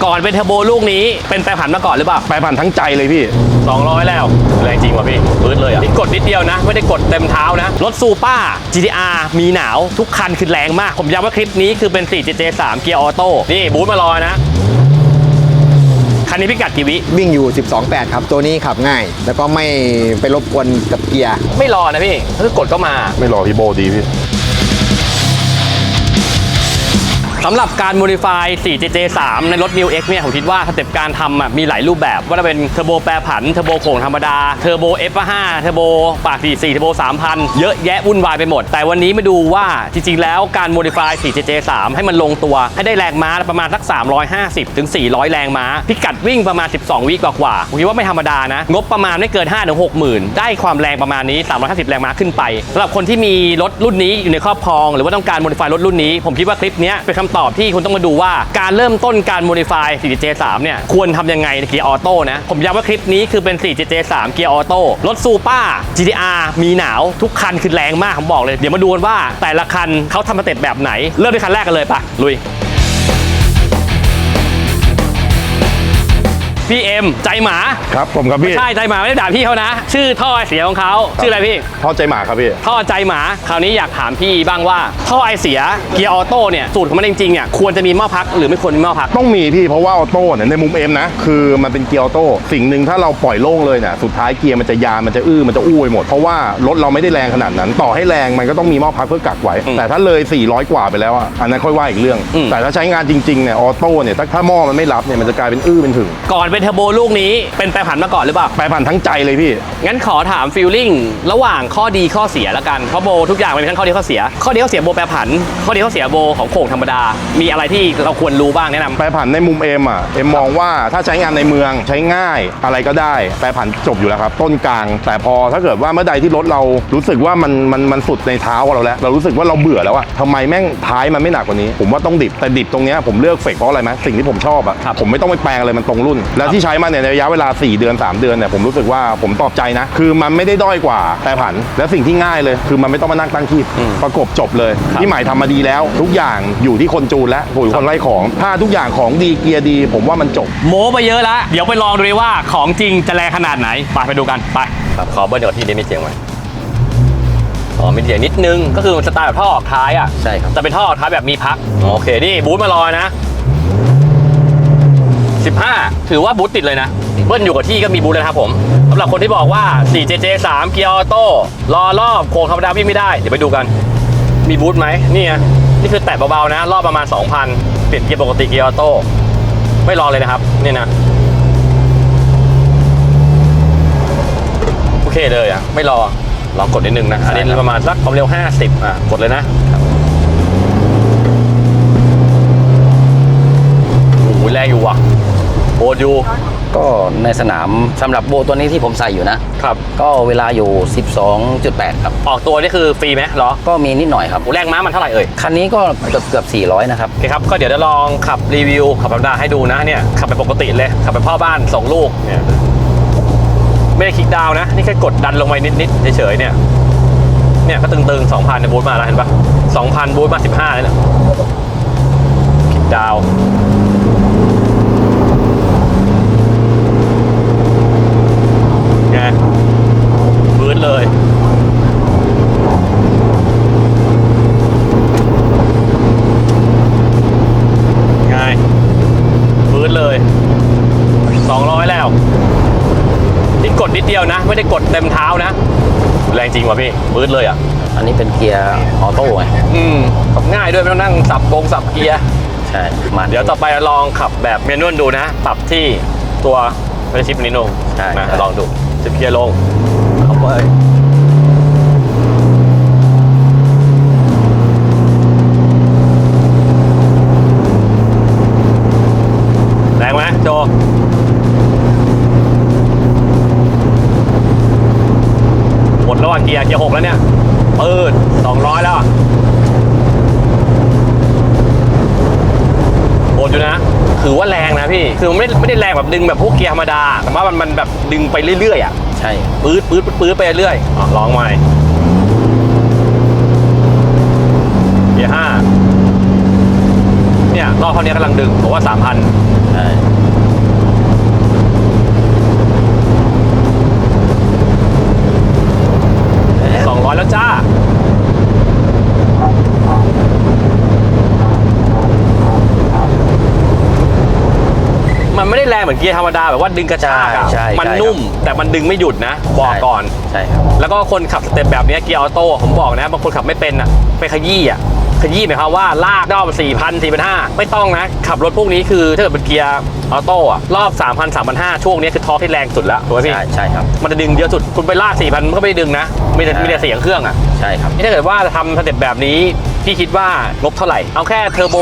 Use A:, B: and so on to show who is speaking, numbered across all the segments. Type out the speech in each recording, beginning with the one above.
A: ก่อนเป็นเทอร์โบลูกนี้เป็นแปรผันมาก่อนหรือเปล่า
B: แปรผันทั้งใจเลยพี่
A: 200แล้วแรงจริงว่ะพี่ปื๊ดเลยอ่ะนี่กดนิดเดียวนะไม่ได้กดเต็มเท้านะรถซูเปอร์ GTR มีหนาวทุกคันคือแรงมากผมย้ำว่าคลิปนี้คือเป็น 4JJ3 เกียร์ออโต้นี่บูทมารอนะคันนี้พิกัดกี่วิ
C: วิ่งอยู่ 12.8 ครับตัวนี้ขับง่ายแล้วก็ไม่ไปรบกวนกับเกียร์
A: ไม่รอนะพี่คือกดก็มา
B: ไม่รอพี่โบดีพี่
A: สำหรับการ modify 4JJ3 ในรถ New X เนี่ยผมคิดว่าสเต็ปการทำมีหลายรูปแบบว่าจะเป็นเทอร์โบแปรผันเทอร์โบโค้งธรรมดาเทอร์โบ F5 เทอร์โบปาก44เทอร์โบ 3,000 เยอะแยะวุ่นวายไปหมดแต่วันนี้มาดูว่าจริงๆแล้วการ modify 4JJ3 ให้มันลงตัวให้ได้แรงม้าประมาณสัก350ถึง400แรงม้าพิกัดวิ่งประมาณ12วิกว่าผมคิดว่าไม่ธรรมดานะงบประมาณไม่เกิน 5 ถึง 60,000 ได้ความแรงประมาณนี้350แรงม้าขึ้นไปสำหรับคนที่มีรถรุ่นนี้อยู่ในครอบครองหรือว่าต้องการ modify รถรุ่นนี้ผมคิดว่าคลิปนี้เป็นคำตอบที่คุณต้องมาดูว่าการเริ่มต้นการ modify 4JJ3 เนี่ยควรทำยังไงในเกียร์ออโต้นะผมย้ำว่าคลิปนี้คือเป็น 4JJ3 เกียร์ออโต้รถซูเปอร์ GTR มีหนาวทุกคันคือแรงมากผมบอกเลยเดี๋ยวมาดูกันว่าแต่ละคันเขาทำสเต็ปแบบไหนเริ่มด้วยคันแรกกันเลยปะลุยพี่เอ็มใจหมา
B: ครับผมครับพี่
A: ไม่ใช่ใจหมาไม่ได้ด่าพี่เขานะชื่อท่อไอเสียของเขาชื่ออะไรพี่
B: ท่อใจหมาครับพี่
A: ท่อใจหมาคราวนี้อยากถามพี่บ้างว่าท่อไอเสียเกียร์ออโต้เนี่ยสูตรของมันจริงๆเนี่ยควรจะมีหม้อพักหรือไม่ควรมีหม้อพัก
B: ต้องมีพี่เพราะว่าออโต้เนี่ยในมุมเอ็มนะคือมันเป็นเกียร์ออโต้สิ่งหนึ่งถ้าเราปล่อยโล่งเลยเนี่ยสุดท้ายเกียร์มันจะยานมันจะมันจะอู้ไปหมดเพราะว่ารถเราไม่ได้แรงขนาดนั้นต่อให้แรงมันก็ต้องมีหม้อพักเพื่อกักไว้แต่ถ้าเลย400กว่าไปแล้วอันนั้นค่อยว่าอีกเรื่องแต่ถ้าใช้งานจริงๆเนี่ยออโต้เนี่ยถ้าหม้อมันไม่รับเนี่ยมันจะกลายเป็นเป็นถึง
A: ก่อนเป็นเทอร์โบลูกนี้เป็นแปรผันมาก่อนหรือเปล่า
B: แปรผันทั้งใจเลยพี่
A: งั้นขอถามฟีลลิ่งระหว่างข้อดีข้อเสียแล้วกันเพราะโบทุกอย่างมันมีทั้งข้อดีข้อเสียข้อดีข้อเสียโบแปรผันข้อดีข้อเสียโบของโค้งธรรมดามีอะไรที่เราควรรู้บ้างแนะนำ
B: แปรผันในมุมเอ็มมองว่าถ้าใช้งานในเมืองใช้ง่ายอะไรก็ได้แปรผันจบอยู่แล้วครับต้นกลางแต่พอถ้าเกิดว่าเมื่อใดที่รถเรารู้สึกว่ามันสุดในเท้าเราแล้วเรารู้สึกว่าเราเบื่อแล้วทำไมแม่งท้ายมันไม่หนักกว่านี้ผมว่าต้องดิบแต่ดิบตรงนี้ผมเลือกเฟกเพราะอะไรไหมสิ่งที่ผมชอบผมไม่ต้องไปแปลงอะไรมันตรงรุ่นแล้วที่ใช้มาในระยะเวลา4 เดือน 3 เดือนเนี่ยผมรู้สึกว่าผมตอบใจนะคือมันไม่ได้ด้อยกว่าแปรผันและสิ่งที่ง่ายเลยคือมันไม่ต้องมานั่งตั้งคีบประกบจบเลยที่ใหม่ทำมาดีแล้วทุกอย่างอยู่ที่คนจูนและผู้คนไล่ของถ้าทุกอย่างของดีเกียร์ดีผมว่ามันจบ
A: โม้ไปเยอะแล้วเดี๋ยวไปลองดูเลยว่าของจริงจะแรงขนาดไหนไปดูกันไปครับขอเบิ้ลเดี๋ยวที่นี่ไม่เสียงไว้มีเสียงนิดนึงก็คือสไตล์แบบท่อออกท้าย
C: ใช่ครับ
A: จะเป็นท่อออกท้ายแบบมีพักโอเคนี่บูทมารอนะ15ถือว่าบูทติดเลยนะเบิ้ลอยู่กับที่ก็มีบูทเลยครับผมสำหรับคนที่บอกว่า 4JJ3 เกียร์ออโต้รอรอบโค้งธรรมดาวิ่งไม่ได้เดี๋ยวไปดูกันมีบูทไหมนี่ไงนี่คือแตะเบาๆนะรอบประมาณ 2,000 เปลี่ยนเกียร์ปกติเกียร์ออโต้ไม่รอเลยนะครับนี่นะโอเคเลยไม่รอลองกดนิดนึงนะอันนี้ประมาณสักความเร็ว50กดเลยนะโอ้โหแรงอยู่ว่ะโบอยู่
D: ก็ในสนามสำหรับโบตัวนี้ที่ผมใส่อยู่นะครับก็เวลาอยู่ 12.8 ครับ
A: ออกตัวนี่คือฟรีไหมหรอ
D: ก็มีนิดหน่อยครับ
A: แรงม้ามันเท่าไหร่เอ่ย
D: คันนี้ก็เกือบ400นะครับ
A: โอเคครับก็เดี๋ยวจะลองขับรีวิวขับธรรมดาให้ดูนะเนี่ยขับไปปกติเลยขับไปพ่อบ้านส่งลูกเนี่ยไม่ได้คลิกดาวนะนี่แค่กดดันลงไปนิดๆเฉยๆเนี่ยก็ตึงๆ 2,000 ในบูทมาแล้วเห็นปะ 2,000 บูทมา15เลยเนี่ยคลิกดาวไงพื้นเลยไงพื้นเลย200แล้วนี่กดนิดเดียวนะไม่ได้กดเต็มเท้านะแรงจริงว่ะพี่ปื๊ดเลย
D: อันนี้เป็นเกียร์ออโต้ไง
A: ขับง่ายด้วยไม่ต้องนั่งสับเกียร์
D: ใช่
A: มาเดี๋ยวต่อไปลองขับแบบเมนูดูนะปรับที่ตัวเป็นชิปนี้ลงนะลองดูชิปเกียร์ลงเอาไปแรงไหมโจหมดแล้วเกียร์6แล้วเนี่ยปืด200แล้วโหดอยู่นะถือว่าแรงนะพี่คือไม่ได้แรงแบบดึงแบบพวกเกียร์ธรรมดาแต่ว่ามันแบบดึงไปเรื่อย
D: ๆใช่
A: ปื๊ดไปเรื่อยลองใหม่เกียร์5เนี่ยรอบเท่านี้กำลังดึงบอกว่า 3,000 มันไม่ได้แรงเหมือนเกียร์ธรรมดาแบบว่าดึงกระชากอะ
D: ใช่
A: มันนุ่มแต่มันดึงไม่หยุดนะบอกก่อน
D: ใช่ครับ
A: แล้วก็คนขับสเต็ปแบบนี้เกียร์ออโต้ผมบอกนะบางคนขับไม่เป็นอ่ะไปขยี้หมายความว่าลากรอบ 4,000 4,500 ไม่ต้องนะขับรถพวกนี้คือถ้าเกิดเป็นเกียร์ออโต้อะรอบ 3,000 3,500 ช่วงนี้คือทอร์กที่แรงสุดแล้วถูกไหมพี่
D: ใช่ครับ
A: มันจะดึงเยอะสุดคุณไปลาก 4,000 มันก็ไม่ได้ดึงนะมีแต่เสียงเครื่องอ่ะ
D: ใช่ครับ
A: ถ้าเกิดว่าจะทำสเต็ปแบบนี้พี่คิดว่างบเท่าไหร่เอาแค่เทอร์โบ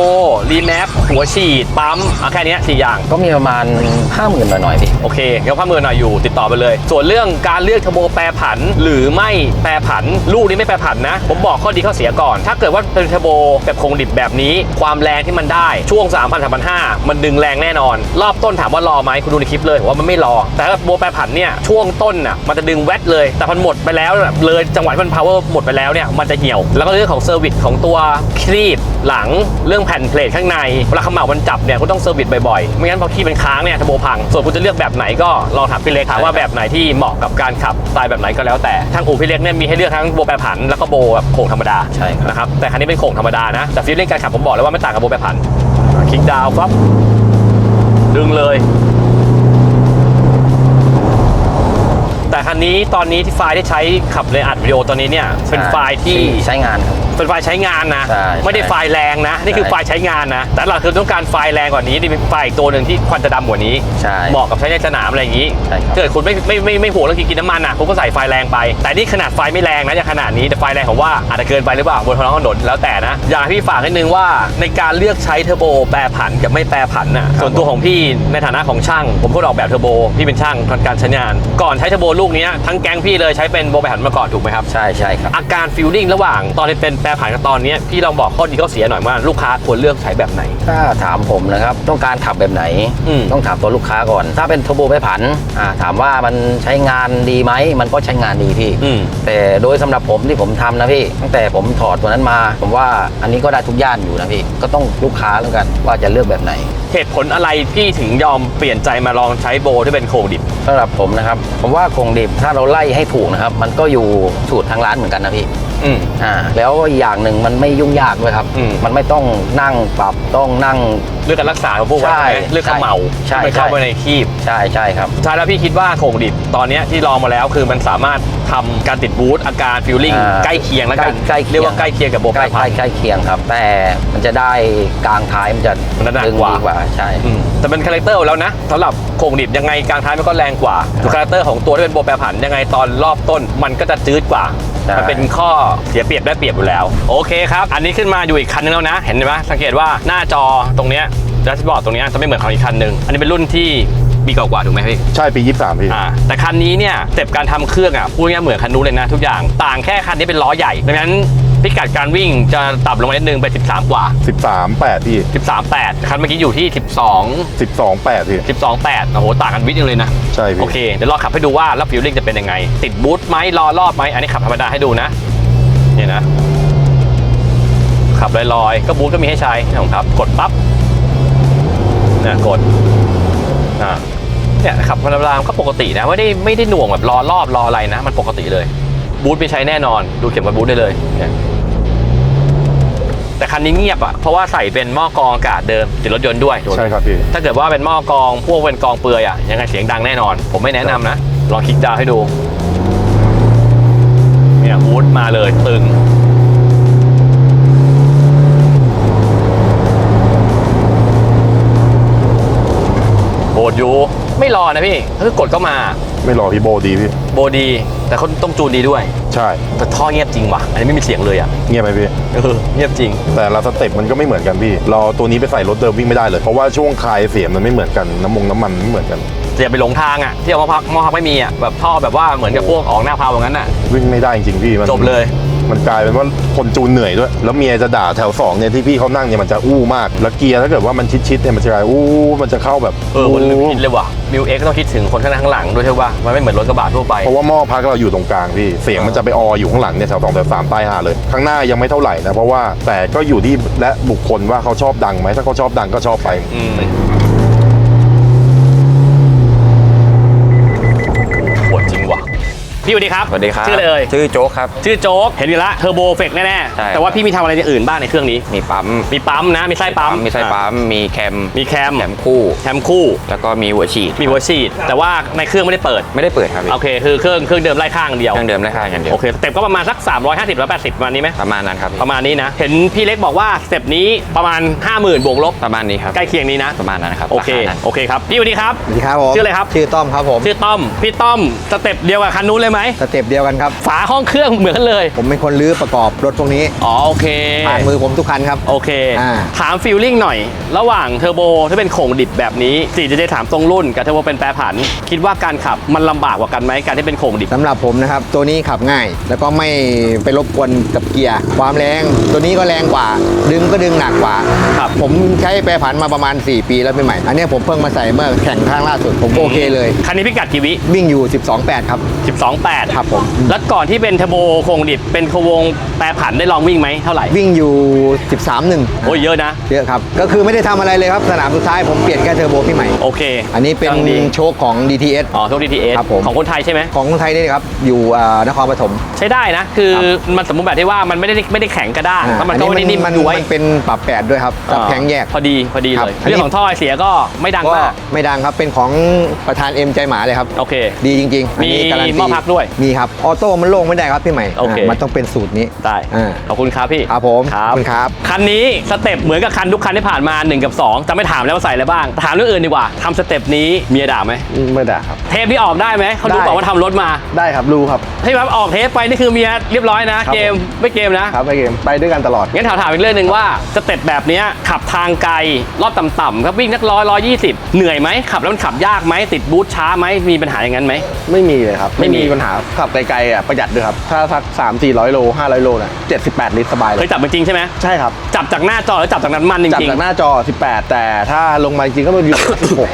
A: รีแมปหัวฉีดปั๊มเอาแค่นี้4อย่าง
D: ก็มีประมาณ 50,000หน่อยๆพี่
A: โอเคเดี๋ยวข้ามือหน่อยอยู่ติดต่อไปเลย ส่วนเรื่องการเลือกเทอร์โบแปรผันหรือไม่แปรผันลูกนี้ไม่แปรผันนะผมบอกข้อดีข้อเสียก่อน ถ้าเกิดว่าเป็นเทอร์โบแบบคงดิบแบบนี้ความแรงที่มันได้ช่วง 3,000 3,500 มันดึงแรงแน่นอนรอบต้นถามว่ารอไหมคุณดูในคลิปเลยผมว่ามันไม่รอแต่ถ้าเทอร์โบแปรผันเนี่ยช่วงต้นน่ะมันจะดึงแวดเลยแต่พอหมดไปแล้วเลยจังหวะที่มันพาวเวอร์หมดไปแล้วเนี่ยมันจะเหี่ยวแล้วก็เรื่องของเซอร์วิสของตัวครีบหลังเรื่องแผ่นเพลทข้างในเวลาเขม่ามันจับเนี่ยคุณต้องเซอร์วิสบ่อยๆไม่งั้นพอขี้มันค้างเนี่ยเทอร์โบพังส่วนคุณจะเลือกแบบไหนก็ลองถามพี่เล็กถามว่าแบบไหนที่เหมาะกับการขับสไตล์แบบไหนก็แล้วแต่ทางอู่พี่เล็กเนี่ยมีให้เลือกทั้งโบแปรผันแล้วก็โบแบบโค้งธรรมดา
D: ใช่ครับ
A: นะครับแต่คันนี้เป็นโค้งธรรมดานะแต่ฟีลลิ่งการขับผมบอกเลยว่าไม่ต่างกับโบแปรผันคลิกดาวน์ปั๊บดึงเลยแต่คันนี้ตอนนี้ที่ไฟล์ที่ใช้ขับในอัดวิดีโอตอนนี้เนี่ยเป็นไฟล์ที่
D: ใช้งานครับ
A: เป็นไฟล์ใช้งานนะ
D: ใช่
A: ไม่ได้ไฟล์แรงนะนี่คือไฟล์ใช้งานนะแต่เราคือต้องการไฟล์แรงกว่านี้นี่เป็นไฟล์อีกตัวหนึ่งที่ควันจะดำกว่านี้
D: ใช่
A: เหมาะกับใช้ในสนามอะไรอย่างนี้
D: ใช่ครับ
A: ถ้าเกิดคุณไม่ห่วงเรื่องกินน้ำมันนะคุณก็ใส่ไฟแรงไปแต่นี่ขนาดไฟไม่แรงนะอย่างขนาดนี้แต่ไฟแรงผมว่าอาจจะเกินไปหรือเปล่าบนท้องถนนแล้วแต่นะอยากให้พี่ฝากนิดนึงว่าในการเลือกใช้เทอร์โบแปรผันกับไม่แปรผันน่ะส่วนตัวของพี่ในฐานะของช่างผมก็ออกแบบเทอร์โบพี่เป็นช่างการใช้งานก่อนใช้เทอร์โบลูกนี้ทั้งแก๊งพี่เลยใช้เป็นโบแปรผันมาก่อนถูกไหมครับ
D: ใช่ครับ
A: อาการฟีลลิ่งระหว่างตอนที่เป็นแปรผันกับตอนนี้พี่ลองบอกข้อดีข้อเสียหน่อยว่าลูกค้าควรเลือกใช้แบบไหน
D: ถ้าถามผมนะครับต้องการขับแบบไหน ต้องถามตัวลูกค้าก่อน ถ้าเป็นเทอร์โบแปรผันถามว่ามันใช้งานดีไหมมันก็ใช้งานดีพี่ แต่โดยสำหรับผมที่ผมทำนะพี่ตั้งแต่ผมถอดตัวนั้นมาผมว่าอันนี้ก็ได้ทุกย่านอยู่นะพี่ก็ต้องลูกค้าแล้วกันว่าจะเลือกแบบไหน
A: เหตุผลอะไรพี่ถึงยอมเปลี่ยนใจมาลองใช้โบที่เป็นโครงดิบ
D: สำหรับผมนะครับผมว่าโครงดิบถ้าเราไล่ให้ถูกนะครับมันก็อยู่สูตรทางร้านเหมือนกันนะพี่แล้วอย่างหนึ่งมันไม่ยุ่งยากด้วยครับมันไม่ต้องนั่งปรับต้องนั่ง
A: เรื่องการรักษาของพวกว่าเรื่องเขม่าไม่เข้าไปในคีบ
D: ใช่ครับ
A: สุดท้ายแล้วพี่คิดว่าโครงดิบตอนนี้ที่ลองมาแล้วคือมันสามารถทำการติดบูทอาการฟิลลิ่งใกล้เคียงแล้วกันเรียกว่าใกล้เคียงกับโบแปรผัน
D: ใกล้เคียงครับแต่มันจะได้กลางท้ายมันจะดึงดีกว่าใช่
A: แต่เป็นคาแรคเตอร์แล้วนะสำหรับโครงดิบยังไงกลางท้ายมันก็แรงกว่าคาแรคเตอร์ของตัวที่เป็นโบแปรผันยังไงตอนรอบต้นมันก็จะจืดกว่ามันเป็นข้อเสียเปรียบได้เปรียบอยู่แล้วโอเคครับอันนี้ขึ้นมาอยู่อีกคันนึงแล้วนะเห็นไหมสังเกตว่าหน้าจอตรงเนี้ยแดชบอร์ดตรงนี้จะไม่เหมือนของอีกคันหนึ่งอันนี้เป็นรุ่นที่ปีเก่ากว่าถูกไหมพี่
B: ใช่ปี23พี่
A: แต่คันนี้เนี่ยสเต็ปการทำเครื่องพูดง่ายๆเหมือนคันนู้นเลยนะทุกอย่างต่างแค่คันนี้เป็นล้อใหญ่ดังนั้นพิกัดการวิ่งจะต่ำลงมานิดนึงไป13กว่า
B: 13.8พี่
A: 13.8คันเมื่อกี้อยู่ที่
B: 12.8พี่
A: 12.8โอ้โหต่างกันวิดนึงเลยนะ
B: ใช่พี่
A: โอเคเดี๋ยวลองขับให้ดูว่าแล้วฟิลลิ่งจะเป็นยังไงติดบูทไหมรอรอบไหมอันนี้ขับธรรมดาให้ดูนะนี่นะขับลอยๆก็บูทก็มีให้ใช้นะครับกดปั๊บเนี่ยกดเนี่ยขับธรรมดาก็ปกตินะไม่ได้หน่วงแบบรอรอบรออะไรนะมันปกติเลยบูทไม่ใช้แน่นอนดูเข็มวัดบูทได้เลยเนี่ยแต่คันนี้เงียบเพราะว่าใส่เป็นหม้อกรองอากาศเดิมติดรถยนต์ด้วย
B: ใช่ครับพี่
A: ถ้าเกิดว่าเป็นหม้อกรองพวกเป็นกรองเปลือยยังไงเสียงดังแน่นอนผมไม่แนะนำนะลองคลิกดาวน์ให้ดูเนี่ยบูทมาเลยตึงโบดอยู่ไม่รอนะพี่ถ้ากดก็มา
B: ไม่รอพี่โบดีพี่
A: โบดีแต่เขาต้องจูนดีด้วย
B: ใช่
A: แต่ท่อเงียบจริงว่ะอันนี้ไม่มีเสียงเลย
B: เงียบไหมพี่
A: เงียบจริง
B: แต่ละสเต็ปมันก็ไม่เหมือนกันพี่เราตัวนี้ไปใส่รถเดิมวิ่งไม่ได้เลยเพราะว่าช่วงคลายเสียงมันไม่เหมือนกันน้ำมันไม่เหมือนกัน
A: อย่าไปหลงทางที่เอามาพักไม่มีแบบท่อแบบว่าเหมือนกับพวกออกหน้าพาวอย่างนั้น
B: วิ่งไม่ได้จริงๆพี่
A: จบเลย
B: มันกลายเป็นว่าคนจูนเหนื่อยด้วยแล้วเมียจะด่าแถว2เนี่ยที่พี่เขานั่งเนี่ยมันจะอู้มากแล้วเกียร์ถ้าเกิดว่ามันชิดๆเนี่ยมันจะกลายมันจะเข้าแบบ
A: มันคิดเลยว่ะมิวเอ็กต้องคิดถึงคนข้างหลังด้วยใช่ป่ะมันไม่เหมือนรถกระบะทั่วไป
B: เพราะว่าหม้อพักเราอยู่ตรงกลางพี่เสียงมันจะไปอยู่ข้างหลังเนี่ยแถว2แถว3ใต้5เลยข้างหน้ายังไม่เท่าไหร่นะเพราะว่าแต่ก็อยู่ที่และบุคคลว่าเขาชอบดังไหมถ้าเขาชอบดังก็ชอบไป
A: ปวดจริงว่ะ พี่ พี่สวัสดีครับ
E: สวัสดีครับ
A: ชื่ออะไรเอ่ย
E: ชื่อโจ๊กครับ
A: ชื่อโจ๊กเห็นอยู่ละเทอร์โบเฟกแน่
E: ใช่
A: ๆแต่ว่าพี่มีทำอะไรอย่างอื่นบ้างในเครื่องนี้
E: มีปั๊ม
A: มีปั๊มนะมีไส้ปั๊ม
E: มีไส้ปั๊มมีแคม
A: มีแคม
E: คู่
A: แคมคู่
E: แล้วก็มีหัวฉีด
A: มีหัวฉีดแต่ว่าในเครื่องไม่ได้เปิด
E: ไม่ได้เปิดครับพี่
A: โอเคคือเครื่องเดิมไล่ข้างเดียว
E: เครื่องเดิมได้ค่าอย่างเดียว
A: โอเคสเต็ปก็ประมาณสัก350 180ประมาณนี้ไหม
E: ประมาณนั้นครับพี่
A: ประมาณนี้นะเห็นพี่เล็กบอกว่าสเต็ปนี้ประมาณ 50,000 บวกลบ
E: ประมาณนี้ครับ
A: ใกล้เคียงนี้นะ
E: ประมาณนั้นครับ
A: โอเค
E: ราานั้น
A: โอเคครับพี่สวัสดีครับ
C: สวัสดีครับผม
A: ชื่ออะไรครับ
C: ชื่อต้อมครับผม
A: ชื่อต้อมพี่ต้อมสเต็ปเดียวกับคันนู้นเลยไหม
C: สเต็ปเดียวกันครับ
A: ฝาห้องเครื่องเหมือนกันเลย
C: ผมเป็นคนรื้อประกอบรถพวกนี้
A: อ๋อโอเค
C: ผ่านมือผมทุกคันครับ
A: โอเค ถามฟีลลิ่งหน่อย ระหว่างเทอร์โบที่เป็นโข่งดิบแบบนี้ 4JJ ถามทรงรุ่นกับเทอร์โบเป็นแปรผัน คิดว่าการขับมันลำบากกว่ากันไหมการที่เป็นโข่งดิบ
C: สำหรับผมนะครับ ตัวนี้ขับง่าย แล้วก็ไม่ไปรบกวนกับเกียร์ความแรง ตัวนี้ก็แรงกว่า ดึงก็ดึงหนักกว่า
A: ครับ
C: ผมใช้แปรผันมาประมาณ 4 ปีแล้วพี่ใหม่ อันนี้ผมเพิ่งมาใส่เมื่อแข่งครั้งล่าสุดผมก็โอเคเลย
A: คันนี้พิกัดกี่วิ
C: วิ่งอยู่ 12.8 ครับ
A: 12.8
C: ครับผม
A: แล้วก่อนที่เป็นเทอร์โบโข่งดิบเป็นโควงแปรผันได้ลองวิ่งไหมเท่าไหร่
C: วิ่งอยู่ 13.1
A: โอ้ยเยอะนะ
C: เยอะครับ ก็คือไม่ได้ทำอะไรเลยครับ สนามสุดท้ายผมเปลี่ยนแค่เทอร์โบพี่ใหม่
A: โอเค
C: อันนี้เป็น
A: กำลังดี
C: โชคของ DTS
A: อ๋อโชค DTS
C: ครับผม
A: ของคนไทยใช่ไหม
C: ของไทยนี่ครับ อยู่นครปฐม
A: ใช้ได้นะ คือ
C: ครับ
A: มันสมมุติแบบที่ว่ามันไม่ได้แข็งกระด้างแล้วมันก็ไม่ได้นิ่ม
C: มัน
A: ย้วย
C: เป็นปรับแปดด้วยครับกับแข็งแยก
A: พอดี
C: ครับ
A: เลย
C: อันนี้
A: เรื่องของท่อไอเสียก็ไม่ดัง
C: ก็
A: มาก
C: ไม่ดังครับ เป็นของประธานเอ็มใจหมาเลยครับ
A: โอเค
C: ดีจริงๆอันนี้
A: มี
C: การันตี
A: หม้อพักด้วย
C: มีครับ ออโต้มันโล่งไม่ได้ครับพี่ใหม่
A: โอเค
C: มันต้องเป็นสูตรนี้
A: ได้
C: อ่า
A: ขอบคุณครับพี่
C: ครับผม
A: ครับ
C: ขอบคุณครับ
A: คันนี้สเต็ปเหมือนกับคันทุกคันที่ผ่านมา 1 กับ 2 จะไม่ถามแล้วว่าใส่อะไรบ้าง ถามเรื่องอื่นดีกว่าทำสเต็ปนี้เมียด่าไหม
F: ไม่ได้ครับ
A: เทปที่ออกได้ไหมเขาดู
F: ได้
A: บอกว่าทำรถมา
F: ได้ครับรู้ครับ
A: ที่แบบออกเทปไปนี่คือเมียเรียบร้อยนะ
F: ครับ
A: เกมไม่เกมนะ
F: ครับไปเกมไปด้วยกันตลอด
A: งั้นถามอีกเรื่องหนึ่งว่าสเต็ปแบบเนี้ยขับทางไกลรอบต่ำๆครับวิ่งนัก120เหนื่อยไหมขับแล้วมันขับยากไหมติดบูทช้าไหมมีปัญหาอย่างนั้นไหม
F: ไม่มีเลยครับ
A: ไม่มี
F: ปัญหาขับไกลๆอ่ะประหยัดด้วยครับ ถ้าสัก300-400 โล 500 โลน่ะ78 ลิตรสบายเล
A: เคย
F: ย
A: จับมันจริงใช่ไหม
F: ใช่ครับ
A: จับจากหน้าจอหรือจับจากน้ำมันจ
F: จับ
A: ริง
F: จากหน้าจอ 18 แต่ถ้าลงมาจริงๆก็มันอยู่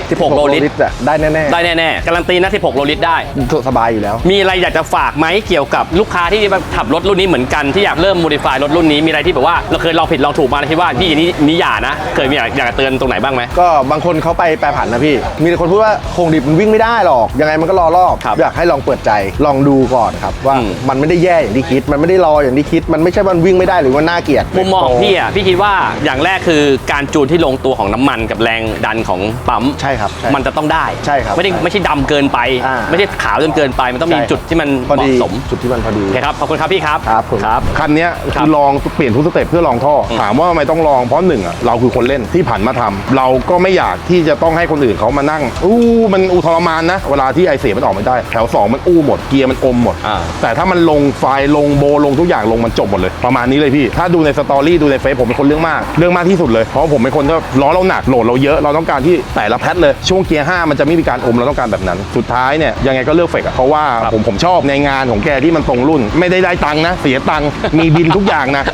A: 16โลลิตร
F: อ่ะได้แน่
A: ๆได้แน่ๆการันตีนะ16โลลิตรได้
F: ๆสบายอยู่แล้ว
A: มีอะไรอยากจะฝากไหมเกี่ยวกับลูกค้าที่ขับรถรุ่นนี้เหมือนกันที่อยากเริ่มโมดิฟายรถรุ่นนี้มีอะไรที่แบบว่าเราเคยลองผิดลองถูกมาแล้วคิดว่าพี่นี่อย่านะเคยมีอยากจะเตือนตรงไหนบ้างไหม
F: ก็บางคนเขาไปแปรผันนะพี่ มีแต่คนพูดว่าโคงดิบมันวิ่งไม่ได้หรอก ยังไงมันก็รอรอบ
A: ครับ
F: อยากให้ลองเปิดใจ ลองดูก่อนครับ ว่า
A: อืม
F: มันไม่ได้แย่อย่างที่คิด มันไม่ได้รออย่างที่คิด มันไม่ใช่มันวิ่งไม่ได้หรือว่าน่าเกลียด
A: มุมมองของพี่อ่ะพี่คิดว่าอย่างแรกคือการจูนที่ลงตัวของน้ำมันกับแรงดันของปั๊ม
F: ใช่ครับใช่
A: มันจะต้องได้
F: ใช่ครับ
A: ไม่ใช่ดำเกินไป
F: อ่า
A: ไม่ใช่ขาวจนเกินไปมันต้องมี
F: ใช่ครับ
A: จุดที่มัน
F: พอ
A: เห
F: ดี
A: มาะสม
F: จุดที่มันพอดี
A: โอเคครับขอบคุณครับพี่ครับ
F: ครับผม
A: ครับ
B: คันเนี้ย
A: ครับ
B: คือลองเปลี่ยนทุกสเต็ปเพื่อลองท่ออถามว่าทำไมต้องลองเพราะหนึ่งอ่ะเราคือคนเล่นที่ผ่านมาทำเราก็ไม่อยากที่จะต้องให้คนอื่นเขามานั่งมันทรมานนะเวลาที่ไอเสียมันออกไม่ได้แถว2มันหมดเกียร์มันอมหมด
A: อ่า
B: แต่ถ้ามันลงไฟล์ลงโบลงทุกอย่างลงมันจบหมดเลยประมาณนี้เลยพี่ถ้าดูในสตอรี่ดูในเฟซผมเป็นคนเรื่องมากที่สุดเลยเพราะผมเป็นคนที่ล้อเราหนักโหลดเราเยอะเราต้องการที่แต่ละแพทเลยช่วงเกียร์5มันจะไม่มีการอมเราต้องการแบบนั้นสุดท้ายเนี่ยยังไงก็เลือกเฟกอะเพราะว่าผมชอบในงานของแกที่มันตรงรุ่น ไม่ได้ตังค์นะเสียตังค์มีบินทุกอย่างนะ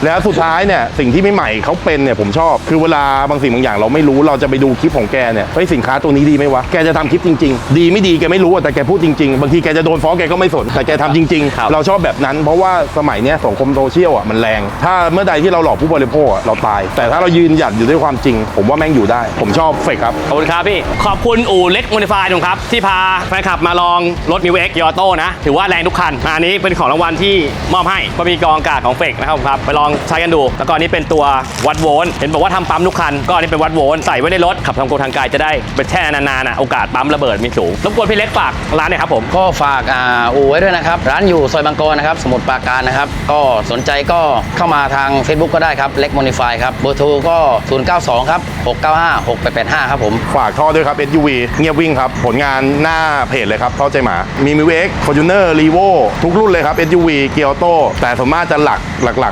B: แล้วสุดท้ายเนี่ยสิ่งที่ไม่ใหม่เขาเป็นเนี่ยผมชอบคือเวลาบางสิ่งบางอย่างเราไม่รู้เราจะไปดูคลิปของแกเนี่ยเฮ้ยสินค้าตัวนี้ดีไหมวะแกจะทำคลิปจริงๆดีไม่ดีแกไม่รู้อะแต่แกพูดจริงๆบางทีแกจะโดนฟ้องแกก็ไม่สนแต่แกทำจริง
A: ครับ
B: ๆ เราชอบแบบนั้นเพราะว่าสมัยเนี้ยสังคมโซเชียลอะมันแรง ถ้าเมื่อใดที่เราหลอกผู้บริโภคอะเราตาย แต่ถ้าเรายืนหยัดอยู่ด้วยความจริง ผมว่าแม่งอยู่ได้ ผมชอบเฟกครับ
A: ขอบคุณครับพี่ ขอบคุณอู่เล็กโมดิฟายครับที่พาแฟนคลับมาลองรถมิวเอ็กซ์ยอโต้นะ ถือว่าแรงทุกคันอันนี้เป็นของรางวัลที่มอบให้ก็มีกองอากาศของเฟกนะครับครับ ไปลองใช้กันดู แล้วก็อันนี้เป็นตัววัดโวลต์เห็นบอกว่าทำปั๊มทุกคัน ก็อันนี้เป็นวัดโวลต์ใส่ไว้ในรถขับทางโกทางไกลจะได้เป็นแช่นานๆนะโอกาสปั๊มระเบิดมีสูงรบกวนพี่เล็กฝากร้านหน่อยครับผม
D: ก็ฝากอู่ไว้ด้วยนะครับ ร้านอยู่ซอยบางกรนะครับ สมุทรปราการนะครับ ก็สนใจก็เข้ามาทาง Facebook ก็ได้ครับเล็กโมดิฟายครับเบอร์โทรก็ 092 ครับ 695 6885 ครับผม
B: ฝากท่อด้วยครับ SUV เงียบวิ่งครับ ผลงานหน้าเพจเลยครับท่อใจหมา มีมิวเอ็กซ์ฟอร์จูเนอร์รีโวทุกรุ่นเลยครับ SUV เกียร์ออโต้แต่ส่วนมากจะหลั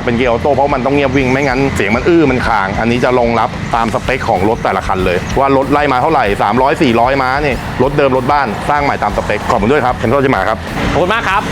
B: กเป็นเกียร์ออโต้เพราะมันต้องเงียบวิ่งไม่งั้นเสียงมันมันคาง อันนี้จะรองรับตามสเปคของรถแต่ละคันเลย ว่ารถไล่มาเท่าไหร่300 400 ม้านี่รถเดิมรถบ้านสร้างใหม่ตามสเปคขอบคุณด้วยครับเป็นท่อใจหมาครับ
A: ขอบคุณมากครับ